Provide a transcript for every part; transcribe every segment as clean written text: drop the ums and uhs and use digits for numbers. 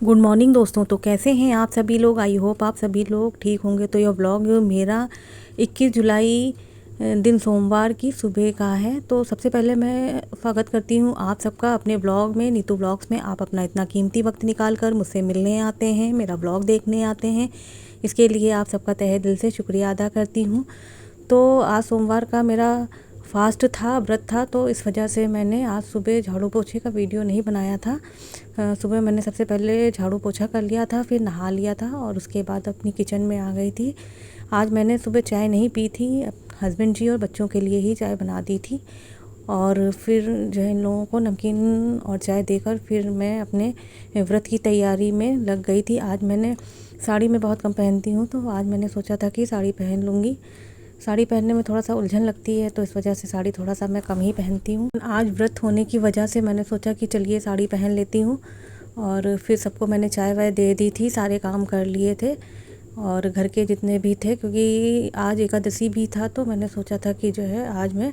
Good morning दोस्तों। तो कैसे हैं आप सभी लोग। आई होप आप सभी लोग ठीक होंगे। तो यह व्लॉग मेरा 21 जुलाई दिन सोमवार की सुबह का है। तो सबसे पहले मैं स्वागत करती हूँ आप सबका अपने व्लॉग में, नीतू व्लॉग्स में। आप अपना इतना कीमती वक्त निकाल कर मुझसे मिलने आते हैं, मेरा व्लॉग देखने आते हैं। इसके लिए आप सबका तहे दिल से शुक्रिया अदा करती हूँ। तो आज सोमवार का मेरा फास्ट था, व्रत था, तो इस वजह से मैंने आज सुबह झाड़ू पोछे का वीडियो नहीं बनाया था। सुबह मैंने सबसे पहले झाड़ू पोछा कर लिया था, फिर नहा लिया था और उसके बाद अपनी किचन में आ गई थी। आज मैंने सुबह चाय नहीं पी थी, हस्बैंड जी और बच्चों के लिए ही चाय बना दी थी। और फिर जो है इन लोगों को नमकीन और चाय देकर फिर मैं अपने व्रत की तैयारी में लग गई थी। आज मैंने साड़ी में बहुत कम पहनती हूँ, तो आज मैंने सोचा था कि साड़ी पहन लूँगी। साड़ी पहनने में थोड़ा सा उलझन लगती है, तो इस वजह से साड़ी थोड़ा सा मैं कम ही पहनती हूँ। आज व्रत होने की वजह से मैंने सोचा कि चलिए साड़ी पहन लेती हूँ। और फिर सबको मैंने चाय वाय दे दी थी, सारे काम कर लिए थे और घर के जितने भी थे, क्योंकि आज एकादशी भी था। तो मैंने सोचा था कि जो है आज मैं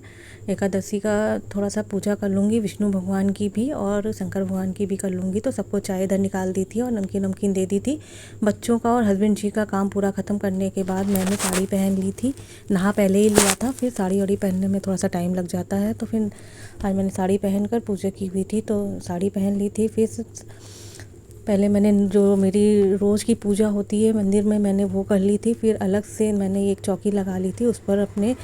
एकादशी का थोड़ा सा पूजा कर लूँगी, विष्णु भगवान की भी और शंकर भगवान की भी कर लूँगी। तो सबको चाय इधर निकाल दी थी और नमकीन नमकीन दे दी थी। बच्चों का और हस्बैंड जी का काम पूरा ख़त्म करने के बाद मैंने साड़ी पहन ली थी। नहा पहले ही लिया था, फिर साड़ी वाड़ी पहनने में थोड़ा सा टाइम लग जाता है। तो फिर आज मैंने साड़ी पहन कर पूजा की हुई थी, तो साड़ी पहन ली थी। फिर पहले मैंने जो मेरी रोज़ की पूजा होती है मंदिर में, मैंने वो कर ली थी। फिर अलग से मैंने एक चौकी लगा ली थी, उस पर अपने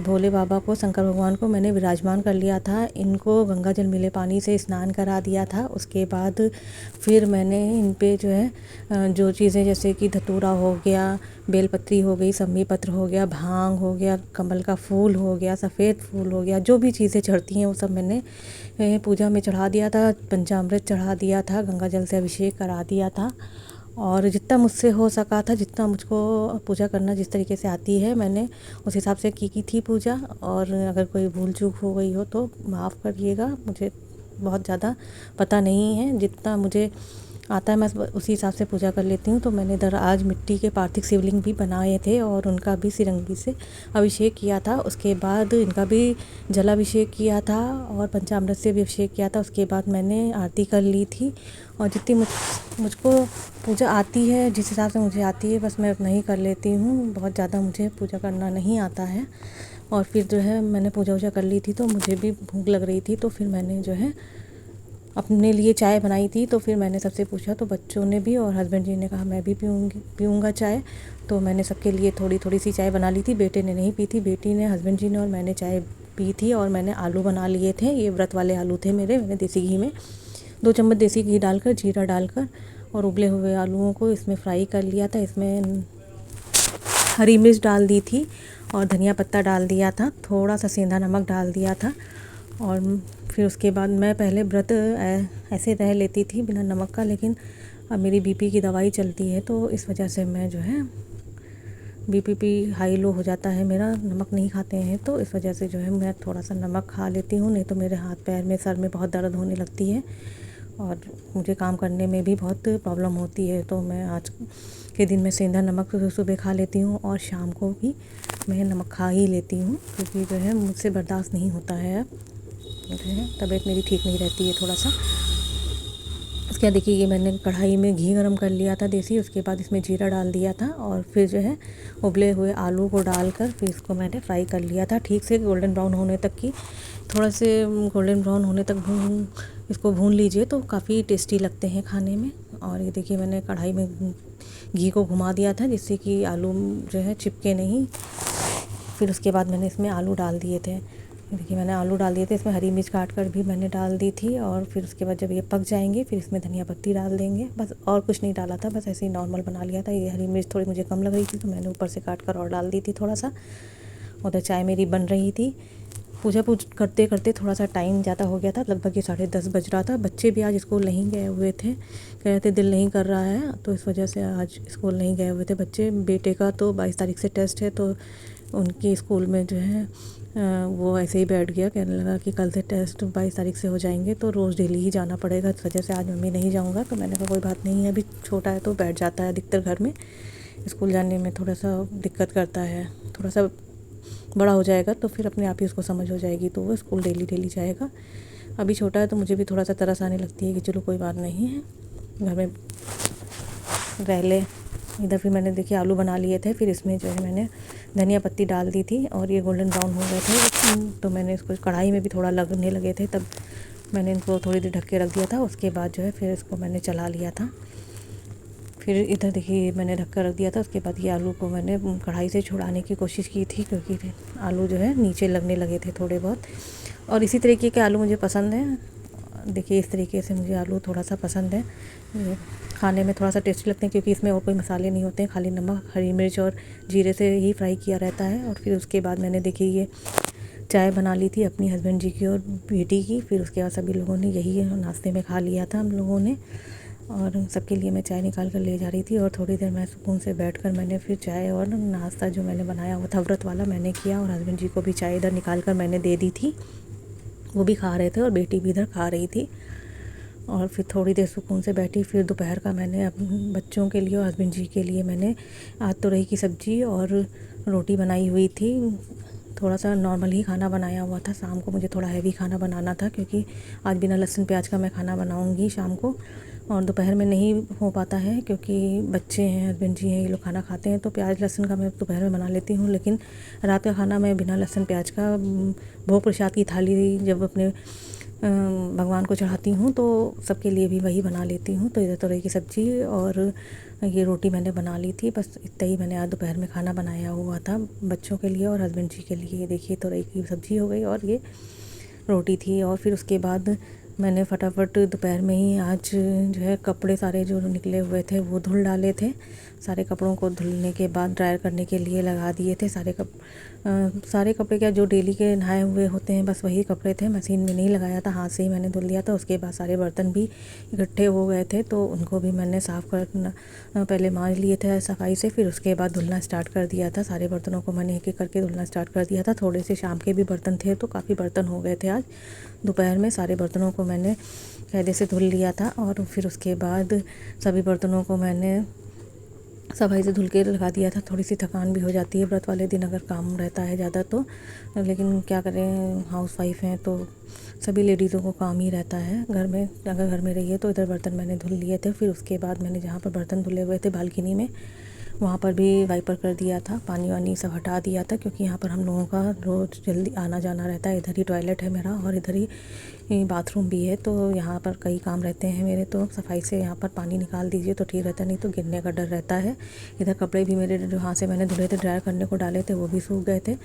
भोले बाबा को, शंकर भगवान को मैंने विराजमान कर लिया था। इनको गंगा जल मिले पानी से स्नान करा दिया था। उसके बाद फिर मैंने इन पे जो है जो चीज़ें जैसे कि धतूरा हो गया, बेलपत्री हो गई, सम्मी पत्र हो गया, भांग हो गया, कमल का फूल हो गया, सफ़ेद फूल हो गया, जो भी चीज़ें चढ़ती हैं वो सब मैंने पूजा में चढ़ा दिया था। पंचामृत चढ़ा दिया था, गंगा जल से अभिषेक करा दिया था। और जितना मुझसे हो सका था, जितना मुझको पूजा करना जिस तरीके से आती है, मैंने उस हिसाब से की थी पूजा। और अगर कोई भूल चूक हो गई हो तो माफ़ करिएगा, मुझे बहुत ज़्यादा पता नहीं है। जितना मुझे आता है मैं उसी हिसाब से पूजा कर लेती हूँ। तो मैंने इधर आज मिट्टी के पार्थिव शिवलिंग भी बनाए थे और उनका भी सिरंगी से अभिषेक किया था। उसके बाद इनका भी जलाभिषेक किया था और पंचामृत से भी अभिषेक किया था। उसके बाद मैंने आरती कर ली थी। और जितनी मुझको पूजा आती है, जिस हिसाब से मुझे आती है, बस मैं उतना ही कर लेती हूँ। बहुत ज़्यादा मुझे पूजा करना नहीं आता है। और फिर जो है मैंने पूजा वूजा कर ली थी, तो मुझे भी भूख लग रही थी। तो फिर मैंने जो है अपने लिए चाय बनाई थी। तो फिर मैंने सबसे पूछा, तो बच्चों ने भी और हस्बैंड जी ने कहा मैं भी पीऊँगा चाय। तो मैंने सबके लिए थोड़ी थोड़ी सी चाय बना ली थी। बेटे ने नहीं पी थी, बेटी ने, हस्बैंड जी ने और मैंने चाय पी थी। और मैंने आलू बना लिए थे, ये व्रत वाले आलू थे मेरे। मैंने देसी घी में 2 चम्मच देसी घी डालकर, जीरा डालकर और उबले हुए आलूओं को इसमें फ्राई कर लिया था। इसमें हरी मिर्च डाल दी थी और धनिया पत्ता डाल दिया था, थोड़ा सा सेंधा नमक डाल दिया था। और फिर उसके बाद मैं पहले व्रत ऐसे रह लेती थी बिना नमक का, लेकिन अब मेरी बीपी की दवाई चलती है, तो इस वजह से मैं जो है बीपी हाई लो हो जाता है मेरा, नमक नहीं खाते हैं। तो इस वजह से जो है मैं थोड़ा सा नमक खा लेती हूँ, नहीं तो मेरे हाथ पैर में, सर में बहुत दर्द होने लगती है और मुझे काम करने में भी बहुत प्रॉब्लम होती है। तो मैं आज के दिन में सेंधा नमक सुबह खा लेती हूँ और शाम को भी मैं नमक खा ही लेती हूँ, क्योंकि जो है मुझसे बर्दाश्त नहीं होता है। अब जो है तबीयत मेरी ठीक नहीं रहती है थोड़ा सा। उसके बाद देखिए, ये मैंने कढ़ाई में घी गरम कर लिया था देसी। उसके बाद इसमें जीरा डाल दिया था और फिर जो है उबले हुए आलू को डालकर फिर इसको मैंने फ्राई कर लिया था ठीक से, गोल्डन ब्राउन होने तक की। थोड़ा से गोल्डन ब्राउन होने तक इसको भून लीजिए तो काफ़ी टेस्टी लगते हैं खाने में। और ये देखिए, मैंने कढ़ाई में घी को घुमा दिया था जिससे कि आलू जो है चिपके नहीं। फिर उसके बाद मैंने इसमें आलू डाल दिए थे। देखिए, मैंने आलू डाल दिए थे, इसमें हरी मिर्च काट कर भी मैंने डाल दी थी। और फिर उसके बाद जब ये पक जाएंगे फिर इसमें धनिया पत्ती डाल देंगे, बस। और कुछ नहीं डाला था, बस ऐसे ही नॉर्मल बना लिया था। ये हरी मिर्च थोड़ी मुझे कम लग रही थी, तो मैंने ऊपर से काट कर और डाल दी थी थोड़ा सा। उधर चाय मेरी बन रही थी। पूजा करते करते थोड़ा सा टाइम ज़्यादा हो गया था, लगभग ये 10:30 बज रहा था। बच्चे भी आज स्कूल नहीं गए हुए थे, कह रहे थे दिल नहीं कर रहा है, तो इस वजह से आज स्कूल नहीं गए हुए थे बच्चे। बेटे का तो 22 तारीख से टेस्ट है, तो उनकी स्कूल में जो है वो ऐसे ही बैठ गया, कहने लगा कि कल से टेस्ट 22 तारीख से हो जाएंगे, तो रोज़ डेली ही जाना पड़ेगा। इस वजह से आज मम्मी नहीं जाऊँगा। तो मैंने कहा कोई बात नहीं है, अभी छोटा है तो बैठ जाता है अधिकतर घर में, स्कूल जाने में थोड़ा सा दिक्कत करता है। थोड़ा सा बड़ा हो जाएगा तो फिर अपने आप ही उसको समझ हो जाएगी, तो वो स्कूल डेली डेली जाएगा। अभी छोटा है तो मुझे भी थोड़ा सा तरस आने लगती है कि चलो कोई बात नहीं है, घर में रह ले। इधर फिर मैंने देखिए आलू बना लिए थे, फिर इसमें जो है मैंने धनिया पत्ती डाल दी थी और ये गोल्डन ब्राउन हो गए थे तो मैंने इसको कढ़ाई में भी थोड़ा लगने लगे थे, तब मैंने इनको थोड़ी देर ढक के रख दिया था। उसके बाद जो है फिर इसको मैंने चला लिया था। फिर इधर देखिए मैंने ढक कर रख दिया था। उसके बाद ये आलू को मैंने कढ़ाई से छुड़ाने की कोशिश की थी, क्योंकि आलू जो है नीचे लगने लगे थे थोड़े बहुत। और इसी तरीके के आलू मुझे पसंद हैं। देखिए इस तरीके से मुझे आलू थोड़ा सा पसंद है, खाने में थोड़ा सा टेस्टी लगते हैं, क्योंकि इसमें और कोई मसाले नहीं होते हैं, खाली नमक, हरी मिर्च और जीरे से ही फ्राई किया रहता है। और फिर उसके बाद मैंने देखिए ये चाय बना ली थी अपनी हस्बैंड जी की और बेटी की। फिर उसके बाद सभी लोगों ने यही नाश्ते में खा लिया था हम लोगों ने, और सबके लिए मैं चाय निकाल कर ले जा रही थी। और थोड़ी देर मैं सुकून से बैठकर मैंने फिर चाय और नाश्ता जो मैंने बनाया हुआ था व्रत वाला मैंने किया, और हस्बैंड जी को भी चाय इधर निकाल कर मैंने दे दी थी, वो भी खा रहे थे और बेटी भी इधर खा रही थी। और फिर थोड़ी देर सुकून से बैठी। फिर दोपहर का मैंने अपने बच्चों के लिए और हस्बैंड जी के लिए मैंने आज तुरई की सब्ज़ी और रोटी बनाई हुई थी। थोड़ा सा नॉर्मल ही खाना बनाया हुआ था, शाम को मुझे थोड़ा हैवी खाना बनाना था, क्योंकि आज बिना लहसुन प्याज का मैं खाना बनाऊंगी शाम को, और दोपहर में नहीं हो पाता है क्योंकि बच्चे हैं, हस्बैंड जी हैं, ये लोग खाना खाते हैं, तो प्याज लहसुन का मैं दोपहर में बना लेती हूँ। लेकिन रात का खाना मैं बिना लहसुन प्याज का भोग प्रसाद की थाली जब अपने भगवान को चढ़ाती हूँ तो सबके लिए भी वही बना लेती हूँ। तो इधर तुरई की सब्ज़ी और ये रोटी मैंने बना ली थी, बस इतना ही मैंने आज दोपहर में खाना बनाया हुआ था बच्चों के लिए और हस्बैंड जी के लिए। देखिए तुरई की सब्ज़ी हो गई और ये रोटी थी। और फिर उसके बाद मैंने फटाफट दोपहर में ही आज जो है कपड़े सारे जो निकले हुए थे वो धुल डाले थे। सारे कपड़ों को धुलने के बाद ड्रायर करने के लिए लगा दिए थे। सारे कपड़े क्या जो डेली के नहाए हुए होते हैं, बस वही कपड़े थे, मशीन में नहीं लगाया था, हाथ से ही मैंने धुल दिया था। उसके बाद सारे बर्तन भी इकट्ठे हो गए थे तो उनको भी मैंने साफ़ करना पहले मांज लिए थे सफाई से, फिर उसके बाद धुलना स्टार्ट कर दिया था। सारे बर्तनों को मैंने एक एक करके धुलना स्टार्ट कर दिया था। थोड़े से शाम के भी बर्तन थे तो काफ़ी बर्तन हो गए थे आज दोपहर में। सारे बर्तनों को मैंने कायदे से धुल लिया था और फिर उसके बाद सभी बर्तनों को मैंने सफाई से धुल के लगा दिया था। थोड़ी सी थकान भी हो जाती है व्रत वाले दिन अगर काम रहता है ज़्यादा तो, लेकिन क्या करें, हाउस वाइफ हैं तो सभी लेडीज़ों को काम ही रहता है घर में। अगर घर में रहिए तो इधर बर्तन मैंने धुल लिए थे। फिर उसके बाद मैंने जहाँ पर बर्तन धुले हुए थे बालकनी में, वहाँ पर भी वाइपर कर दिया था, पानी वानी सब हटा दिया था, क्योंकि यहाँ पर हम लोगों का रोज़ जल्दी आना जाना रहता है। इधर ही टॉयलेट है मेरा और इधर ही बाथरूम भी है, तो यहाँ पर कई काम रहते हैं मेरे, तो सफाई से यहाँ पर पानी निकाल दीजिए तो ठीक रहता है, नहीं तो गिरने का डर रहता है। इधर कपड़े भी मेरे जो हाथ से मैंने धुले थे, ड्रायर करने को डाले थे, वो भी सूख गए थे।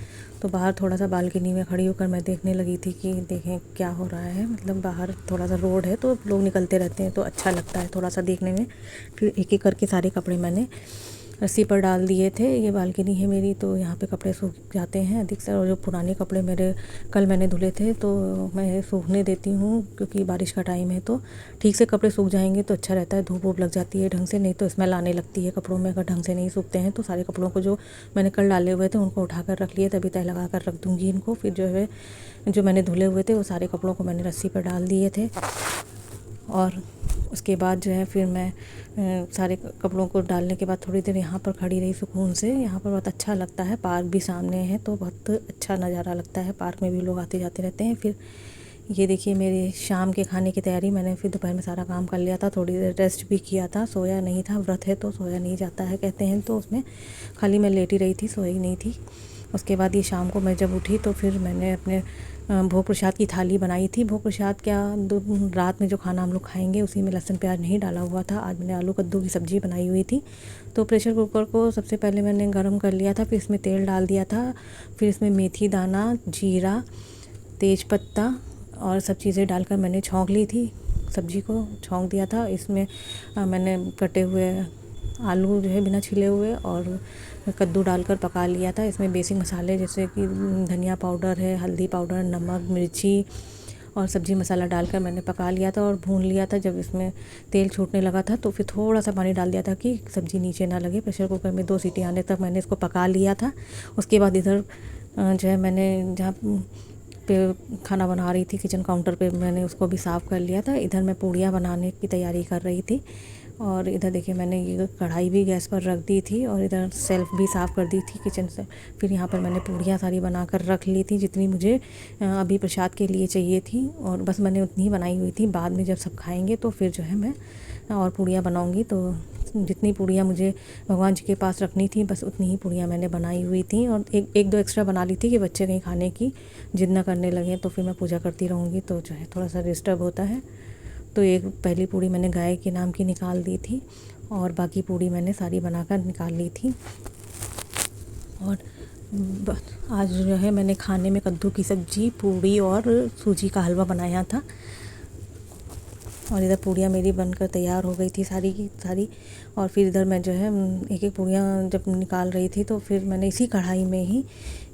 तो बाहर थोड़ा सा बालकनी में खड़ी होकर मैं देखने लगी थी कि देखें क्या हो रहा है। मतलब बाहर थोड़ा सा रोड है तो लोग निकलते रहते हैं तो अच्छा लगता है थोड़ा सा देखने में। फिर एक एक करके सारे कपड़े मैंने रस्सी पर डाल दिए थे। ये बालकनी है मेरी तो यहाँ पे कपड़े सूख जाते हैं अधिक से, और जो पुराने कपड़े मेरे कल मैंने धुले थे तो मैं सूखने देती हूँ, क्योंकि बारिश का टाइम है तो ठीक से कपड़े सूख जाएंगे तो अच्छा रहता है। धूप वूप लग जाती है ढंग से, नहीं तो स्मेल आने लगती है कपड़ों में अगर ढंग से नहीं सूखते हैं। तो सारे कपड़ों को जो मैंने कल डाले हुए थे उनको उठा कर रख लिए, तभी तय लगा कर रख दूँगी इनको। फिर जो है जो मैंने धुले हुए थे वो सारे कपड़ों को मैंने रस्सी पर डाल दिए थे। और उसके बाद जो है फिर मैं सारे कपड़ों को डालने के बाद थोड़ी देर यहाँ पर खड़ी रही सुकून से। यहाँ पर बहुत अच्छा लगता है, पार्क भी सामने है तो बहुत अच्छा नज़ारा लगता है, पार्क में भी लोग आते जाते रहते हैं। फिर ये देखिए मेरे शाम के खाने की तैयारी, मैंने फिर दोपहर में सारा काम कर लिया था, थोड़ी देर रेस्ट भी किया था, सोया नहीं था, व्रत है तो सोया नहीं जाता है कहते हैं, तो उसमें खाली मैं लेटी रही थी, सोई नहीं थी। उसके बाद ये शाम को मैं जब उठी तो फिर मैंने अपने भोग प्रसाद की थाली बनाई थी। भोग प्रसाद क्या, रात में जो खाना हम लोग खाएंगे उसी में लहसुन प्याज नहीं डाला हुआ था। आज मैंने आलू कद्दू की सब्ज़ी बनाई हुई थी। तो प्रेशर कुकर को सबसे पहले मैंने गरम कर लिया था, फिर इसमें तेल डाल दिया था, फिर इसमें मेथी दाना, जीरा, तेज पत्ता और सब चीज़ें डालकर मैंने छौंक ली थी, सब्ज़ी को छौंक दिया था। इसमें मैंने कटे हुए आलू जो है बिना छिले हुए और कद्दू डालकर पका लिया था। इसमें बेसिक मसाले जैसे कि धनिया पाउडर है, हल्दी पाउडर, नमक, मिर्ची और सब्ज़ी मसाला डालकर मैंने पका लिया था और भून लिया था। जब इसमें तेल छूटने लगा था तो फिर थोड़ा सा पानी डाल दिया था कि सब्ज़ी नीचे ना लगे। प्रेशर कुकर में 2 सीटी आने तक मैंने इसको पका लिया था। उसके बाद इधर जो है मैंने जहाँ पे खाना बना रही थी किचन काउंटर पे, मैंने उसको भी साफ़ कर लिया था। इधर मैं पूड़ियाँ बनाने की तैयारी कर रही थी और इधर देखिए मैंने ये कढ़ाई भी गैस पर रख दी थी और इधर सेल्फ भी साफ़ कर दी थी किचन से। फिर यहाँ पर मैंने पूड़ियाँ सारी बना कर रख ली थी जितनी मुझे अभी प्रसाद के लिए चाहिए थी, और बस मैंने उतनी ही बनाई हुई थी। बाद में जब सब खाएंगे तो फिर जो है मैं और पूड़ियाँ बनाऊँगी। तो जितनी पूड़ियाँ मुझे भगवान जी के पास रखनी थी बस उतनी ही पूड़ियाँ मैंने बनाई हुई थी, और एक दो एक्स्ट्रा बना ली थी कि बच्चे कहीं खाने की जिद ना करने लगे तो फिर मैं पूजा करती रहूँगी तो जो है थोड़ा सा डिस्टर्ब होता है। तो एक पहली पूड़ी मैंने गाय के नाम की निकाल दी थी और बाकी पूड़ी मैंने सारी बनाकर निकाल ली थी। और आज जो है मैंने खाने में कद्दू की सब्ज़ी, पूड़ी और सूजी का हलवा बनाया था। और इधर पूड़ियाँ मेरी बनकर तैयार हो गई थी सारी की सारी। और फिर इधर मैं जो है एक एक पूड़ियाँ जब निकाल रही थी तो फिर मैंने इसी कढ़ाई में ही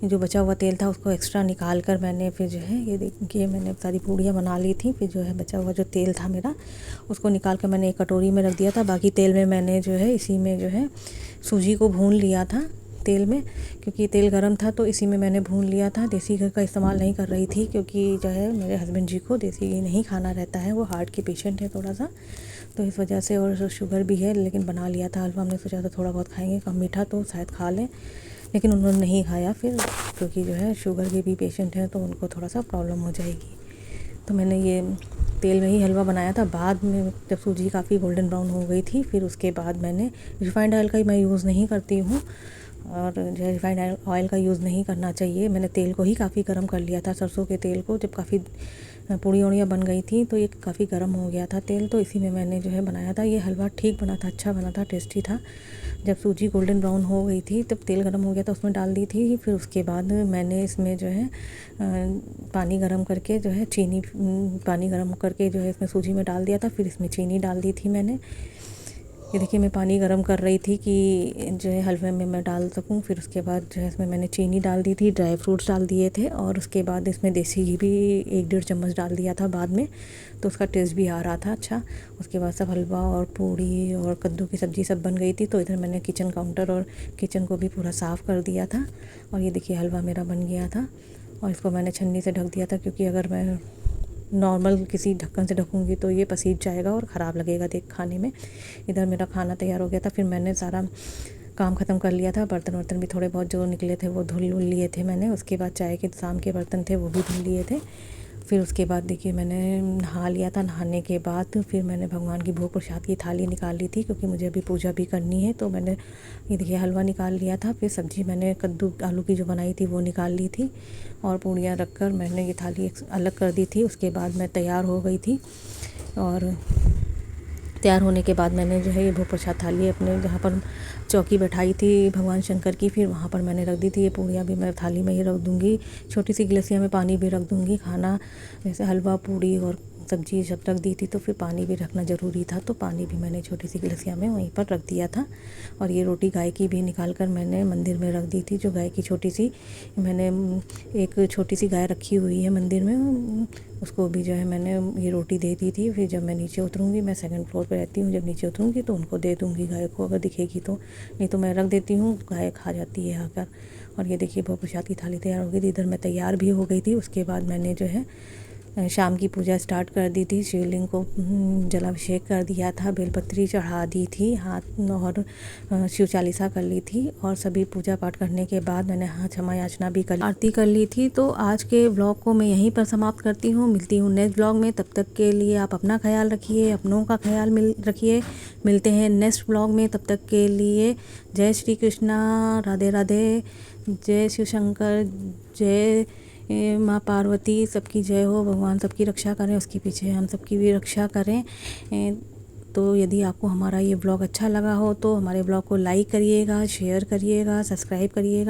जो बचा हुआ तेल था उसको एक्स्ट्रा निकाल कर मैंने फिर जो है ये देखिए मैंने सारी पूड़ियाँ बना ली थी। फिर जो है बचा हुआ जो तेल था मेरा उसको निकाल कर मैंने एक कटोरी में रख दिया था। बाकी तेल में मैंने जो है इसी में जो है सूजी को भून लिया था तेल में, क्योंकि तेल गरम था तो इसी में मैंने भून लिया था। देसी घी का इस्तेमाल नहीं कर रही थी क्योंकि जो है मेरे हस्बैंड जी को देसी घी नहीं खाना रहता है, वो हार्ट के पेशेंट है थोड़ा सा, तो इस वजह से, और शुगर भी है। लेकिन बना लिया था हलवा, हमने सोचा था थोड़ा बहुत खाएंगे, कम मीठा तो शायद खा लें, लेकिन उन्होंने नहीं खाया फिर, क्योंकि जो है शुगर के भी पेशेंट हैं तो उनको थोड़ा सा प्रॉब्लम हो जाएगी। तो मैंने ये तेल में ही हलवा बनाया था। बाद में जब सूजी काफ़ी गोल्डन ब्राउन हो गई थी फिर उसके बाद मैंने रिफ़ाइंड ऑयल का मैं यूज़ नहीं करती हूँ, और जो है रिफ़ाइंड ऑयल का यूज़ नहीं करना चाहिए। मैंने तेल को ही काफ़ी गर्म कर लिया था, सरसों के तेल को। जब काफ़ी पूड़ियाँ उड़ियाँ बन गई थी तो ये काफ़ी गर्म हो गया था तेल, तो इसी में मैंने जो है बनाया था। ये हलवा ठीक बना था, अच्छा बना था, टेस्टी था। जब सूजी गोल्डन ब्राउन हो गई थी तब तेल गर्म हो गया था, उसमें डाल दी थी। फिर उसके बाद मैंने इसमें जो है पानी गर्म करके जो है चीनी, पानी गर्म करके जो है इसमें सूजी में डाल दिया था। फिर इसमें चीनी डाल दी थी मैंने। ये देखिए मैं पानी गर्म कर रही थी कि जो है हलवे में मैं डाल सकूं। फिर उसके बाद जो है इसमें मैंने चीनी डाल दी थी, ड्राई फ्रूट्स डाल दिए थे, और उसके बाद इसमें देसी घी भी 1-1.5 चम्मच डाल दिया था बाद में, तो उसका टेस्ट भी आ रहा था अच्छा। उसके बाद सब हलवा और पूड़ी और कद्दू की सब्ज़ी सब बन गई थी। तो इधर मैंने किचन काउंटर और किचन को भी पूरा साफ़ कर दिया था। और ये देखिए हलवा मेरा बन गया था, और इसको मैंने छन्नी से ढक दिया था, क्योंकि अगर मैं नॉर्मल किसी ढक्कन से ढकूँगी तो ये पसीज जाएगा और ख़राब लगेगा देख खाने में। इधर मेरा खाना तैयार हो गया था। फिर मैंने सारा काम ख़त्म कर लिया था। बर्तन वर्तन भी थोड़े बहुत जो निकले थे वो धुल लिए थे मैंने। उसके बाद चाय के शाम के बर्तन थे वो भी धुल लिए थे। फिर उसके बाद देखिए मैंने नहा लिया था। नहाने के बाद फिर मैंने भगवान की भोग प्रसाद की थाली निकाल ली थी, क्योंकि मुझे अभी पूजा भी करनी है। तो मैंने ये देखिए हलवा निकाल लिया था। फिर सब्ज़ी मैंने कद्दू आलू की जो बनाई थी वो निकाल ली थी, और पूड़ियाँ रख कर मैंने ये थाली अलग कर दी थी। उसके बाद मैं तैयार हो गई थी, और तैयार होने के बाद मैंने जो है ये भोग प्रसाद थाली अपने जहाँ पर चौकी बैठाई थी भगवान शंकर की, फिर वहाँ पर मैंने रख दी थी। ये पूड़ियाँ भी मैं थाली में ही रख दूँगी, छोटी सी गिलसिया में पानी भी रख दूँगी। खाना जैसे हलवा पूड़ी और सब्ज़ी जब रख दी थी तो फिर पानी भी रखना ज़रूरी था, तो पानी भी मैंने छोटी सी गिलसिया में वहीं पर रख दिया था। और ये रोटी गाय की भी निकाल कर मैंने मंदिर में रख दी थी। जो गाय की छोटी सी, मैंने एक छोटी सी गाय रखी हुई है मंदिर में, उसको भी जो है मैंने ये रोटी दे दी थी। फिर जब मैं नीचे उतरूँगी, मैं सेकंड फ्लोर पे रहती हूँ, जब नीचे उतरूँगी तो उनको दे दूँगी गाय को, अगर दिखेगी तो। नहीं तो मैं रख देती हूँ, गाय खा जाती है आकर। और ये देखिए भोग प्रसाद की थाली तैयार हो गई थी। इधर मैं तैयार भी हो गई थी। उसके बाद मैंने जो है शाम की पूजा स्टार्ट कर दी थी। शिवलिंग को जलाभिषेक कर दिया था, बेलपत्री चढ़ा दी थी, हाथ और शिव चालीसा कर ली थी। और सभी पूजा पाठ करने के बाद मैंने क्षमा याचना भी कर, आरती कर ली थी। तो आज के व्लॉग को मैं यहीं पर समाप्त करती हूँ। मिलती हूँ नेक्स्ट व्लॉग में। तब तक के लिए आप अपना ख्याल रखिए, अपनों का ख्याल रखिए। मिलते हैं नेक्स्ट व्लॉग में। तब तक के लिए जय श्री कृष्णा, राधे राधे, जय शिव शंकर, जय माँ पार्वती, सबकी जय हो। भगवान सबकी रक्षा करें, उसके पीछे हम सबकी भी रक्षा करें। तो यदि आपको हमारा ये ब्लॉग अच्छा लगा हो तो हमारे ब्लॉग को लाइक करिएगा, शेयर करिएगा, सब्सक्राइब करिएगा।